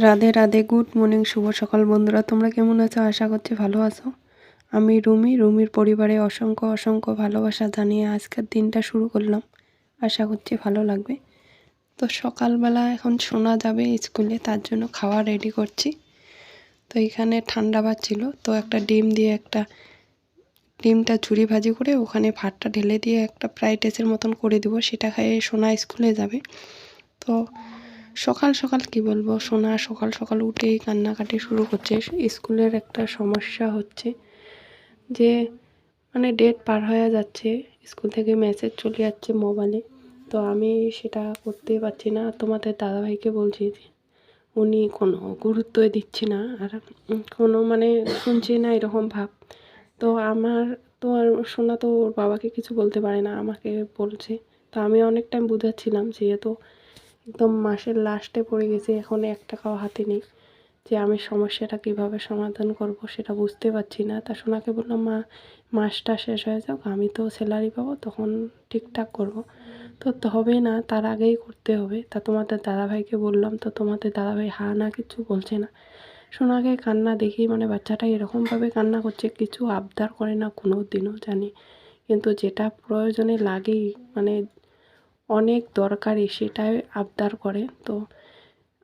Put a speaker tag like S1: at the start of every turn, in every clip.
S1: Radhe Radhe, good morning, শুভ সকাল বন্ধুরা। তোমরা কেমন আছো? আশা করছি ভালো আছো। আমি রুমির পরিবারে অসংখ্য অসংখ্য ভালোবাসা জানিয়ে আজকের দিনটা শুরু করলাম। আশা করছি ভালো লাগবে। তো সকালবেলা এখন শোনা যাবে স্কুলে, তার জন্য খাওয়া রেডি করছি। তো এখানে ঠান্ডা ভাত ছিল, তো একটা ডিম দিয়ে ডিমটা ঝুরি ভাজি করে ওখানে ভাতটা ঢেলে দিয়ে একটা ফ্রাইড রাইসের মতন করে দিব, সেটা খেয়ে সোনা স্কুলে যাবে। তো সকাল সকাল কি বলবো, সোনা সকাল সকাল উঠেই কান্নাকাটি শুরু করছে। স্কুলের একটা সমস্যা হচ্ছে যে ডেট পার হয়ে যাচ্ছে, স্কুল থেকে মেসেজ চলে যাচ্ছে মোবাইলে। তো আমি সেটা করতেই পারছি না। তোমাদের দাদাভাইকে বলছি যে উনি কোনো গুরুত্বই দিচ্ছে না, আর কোনো শুনছে না এরকম ভাব। তো আমার তো আর সোনা তো ওর বাবাকে কিছু বলতে পারে না, আমাকে বলছে। তো আমি অনেক টাইম বুঝাচ্ছিলাম, যেহেতু একদম মাসের লাস্টে পড়ে গেছে, এখন 1 টাকাও হাতে নেই, যে আমি সমস্যাটা কিভাবে সমাধান করব সেটা বুঝতে পারছি না। তা সোনাকে বললাম, মাসটা শেষ হয়ে যাক, আমি তো স্যালারি পাবো, তখন ঠিকঠাক করব। তো হবে না, তার আগেই করতে হবে। তা তোমাদের দাদাভাইকে বললাম, তো তোমাদের দাদাভাই হা না কিছু বলছে না। সোনাকে কান্না দেখি, বাচ্চাটা এরকমভাবে কান্না করছে, কিছু আবদার করে না কোনো দিনও জানি, কিন্তু যেটা প্রয়োজনে লাগেই, অনেক দরকারি, সেটাই আবদার করে। তো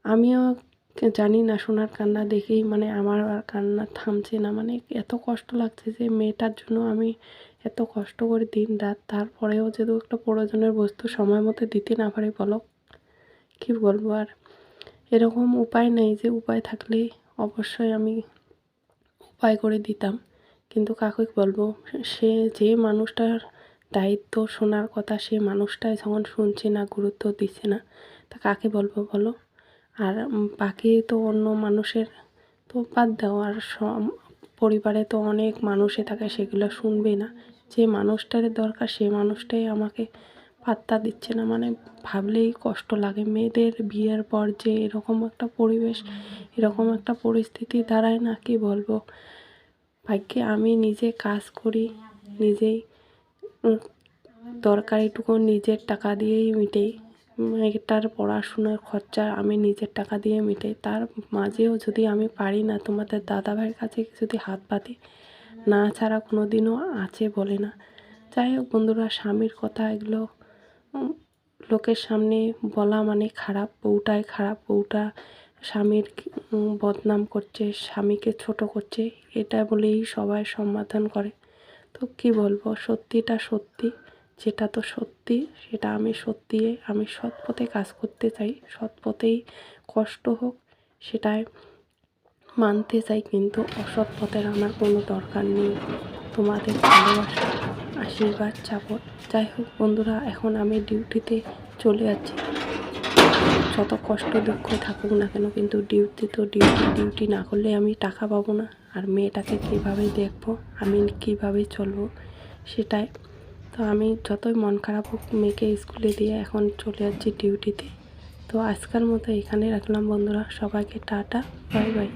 S1: আমিও জানি না, সোনার কান্না দেখেই আমার আর কান্না থামছে না। এত কষ্ট লাগছে যে মেয়েটার জন্য আমি এত কষ্ট করে দিন রাত, তারপরেও যদি একটা প্রয়োজনের বস্তু সময় মতো দিতে না পারি, বলো কী বলবো। আর এরকম উপায় নেই, যে উপায় থাকলে অবশ্যই আমি উপায় করে দিতাম, কিন্তু কাকে বলবো। সে যে মানুষটার দায়িত্ব শোনার কথা, সে মানুষটাই যখন শুনছে না, গুরুত্ব দিচ্ছে না, তা কাকে বলবো বলো। আর বাকি তো অন্য মানুষের তো বাদ দাও, আর পরিবারে তো অনেক মানুষে থাকে, সেগুলো শুনবে না। যে মানুষটার দরকার সে মানুষটাই আমাকে পাত্তা দিচ্ছে না। ভাবলেই কষ্ট লাগে, মেয়েদের বিয়ের পর যে এরকম একটা পরিবেশ, এরকম একটা পরিস্থিতি দাঁড়ায় না, কি বলবো। ভাগ্যে আমি নিজে কাজ করি, নিজেই দরকারিটুকু নিজের টাকা দিয়েই মিটাই, মেয়েটার পড়াশোনার খরচা আমি নিজের টাকা দিয়ে মিটাই। তার মাঝেও যদি আমি পারি না, তোমাদের দাদাভাইয়ের কাছে যদি হাত পাতি না ছাড়া কোনো দিনও আছে বলে না। যাই হোক বন্ধুরা, স্বামীর কথা এগুলো লোকের সামনে বলা খারাপ, বউটাই খারাপ, বউটা স্বামীর বদনাম করছে, স্বামীকে ছোট করছে, এটা বলেই সবাই সমাধান করে। তো কি বলবো, সত্যিটা সত্যি, যেটা তো সত্যি সেটা আমি সৎ পথে কাজ করতে চাই, সৎ পথেই কষ্ট হোক সেটাই মানতে চাই, কিন্তু অসৎ পথের আমার কোনো দরকার নেই। তোমাদের ভালোবাসা, আশীর্বাদ চাপত। যাই হোক বন্ধুরা, এখন আমি ডিউটিতে চলে যাচ্ছি। যত কষ্ট দুঃখ থাকুক না কেন, কিন্তু ডিউটি তো ডিউটি না করলে আমি টাকা পাবো না। আর মেয়েটাকে কীভাবে দেখবো, আমি কীভাবে চলবো সেটাই। তো আমি যতই মন খারাপ হোক, মেয়েকে স্কুলে দিয়ে এখন চলে যাচ্ছি ডিউটিতে। তো আজকের মতো এখানে রাখলাম বন্ধুরা, সবাইকে টাটা, বাই বাই।